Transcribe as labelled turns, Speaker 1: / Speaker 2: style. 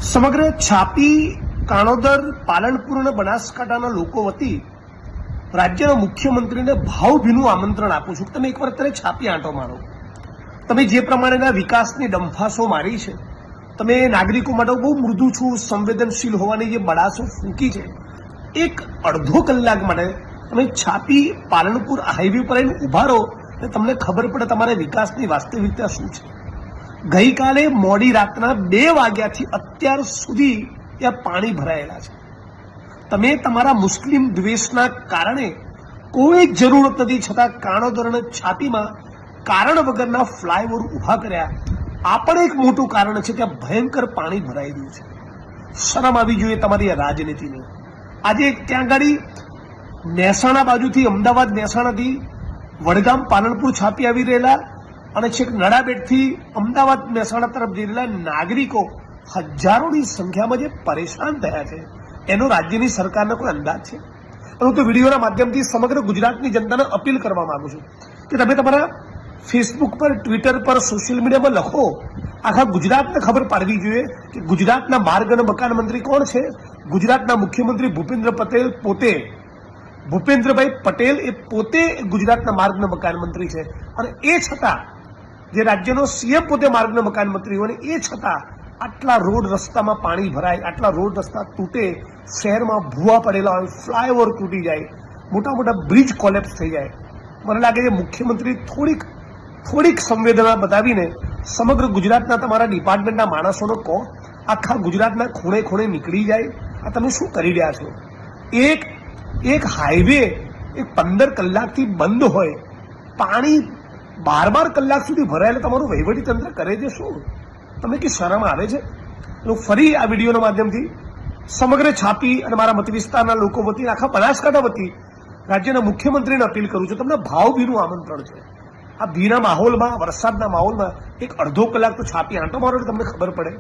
Speaker 1: સમગ્ર છાપી કાણોદર પાલનપુર અને બનાસકાંઠાના લોકો વતી રાજ્યના મુખ્યમંત્રીને ભાવભીનું આમંત્રણ આપું છું. તમે એકવાર અત્યારે છાપી આંટો મારો. તમે જે પ્રમાણેના વિકાસની ડંફાસો મારી છે, તમે નાગરિકો માટે બહુ મૃદુ છું, સંવેદનશીલ હોવાની જે બડાસો ફૂંકી છે, એક અડધો કલાક માટે તમે છાપી પાલનપુર હાઈવે પર આવીને ઉભા રહો અને તમને ખબર પડે તમારે વિકાસની વાસ્તવિકતા શું છે. ગઈકાલે મોડી રાતના 2 વાગ્યાથી અત્યાર સુધી ત્યાં પાણી ભરાયેલા છે. તમે તમારા મુસ્લિમ દ્વેષના કારણે કોઈ જરૂરત નથી છતાં કાણોદર અને છાપીમાં કારણ વગરના ફ્લાયઓવર ઊભા કર્યા. આ પણ એક મોટું કારણ છે. ત્યાં ભયંકર પાણી ભરાઈ રહ્યું છે. શરમ આવી જોઈએ તમારી રાજનીતિને. આજે ત્યાં ગાડી મહેસાણા બાજુથી, અમદાવાદ મહેસાણાથી વડગામ પાલનપુર છાપી આવી રહેલા અને છેક નડાબેટથી અમદાવાદ મહેસાણા તરફ જઈ રહેલા નાગરિકો હજારોની સંખ્યામાં જે પરેશાન થયા છે, એનો રાજ્યની સરકારને કોઈ અંદાજ છે? હું તો વિડીયોના માધ્યમથી સમગ્ર ગુજરાતની જનતાને અપીલ કરવા માંગુ છું કે તમે તમારા ફેસબુક પર, ટ્વિટર પર, સોશિયલ મીડિયામાં લખો. આખા ગુજરાતને ખબર પાડવી જોઈએ કે ગુજરાતના માર્ગ અને મકાન મંત્રી કોણ છે. ગુજરાતના મુખ્યમંત્રી ભૂપેન્દ્રભાઈ પટેલ એ પોતે ગુજરાતના માર્ગ અને મકાન મંત્રી છે. અને એ છતાં જે રાજ્યનો સીએમ પોતે માર્ગ અને મકાન મંત્રી હોય, એ છતાં આટલા રોડ રસ્તામાં પાણી ભરાય, આટલા રોડ રસ્તા તૂટે, શહેરમાં ભૂવા પડેલા હોય, ફ્લાયઓવર તૂટી જાય, મોટા મોટા બ્રિજ કોલેપ્સ થઈ જાય. મને લાગે છે મુખ્યમંત્રી થોડીક સંવેદના બતાવીને સમગ્ર ગુજરાતના તમારા ડિપાર્ટમેન્ટના માણસોનો કહો, આખા ગુજરાતના ખૂણે ખૂણે નીકળી જાય. આ તમે શું કરી રહ્યા છો? એક હાઈવે 15 કલાકથી બંધ હોય, પાણી 12 કલાક સુધી ભરાયેલું તમારું વહીવટી તંત્ર કરે છે શું? તમને કે શરમ આવે છે? હું ફરી આ વિડીયોના માધ્યમથી સમગ્ર છાપી અને મારા મત વિસ્તારના લોકો વતી, આખા બનાસકાંઠા વતી રાજ્યના મુખ્યમંત્રીને અપીલ કરું છું. તમને ભાવભીનું આમંત્રણ છે. આ ભીના માહોલમાં, વરસાદના માહોલમાં એક અડધો કલાક તો છાપી આંટો મારો, તમને ખબર પડે.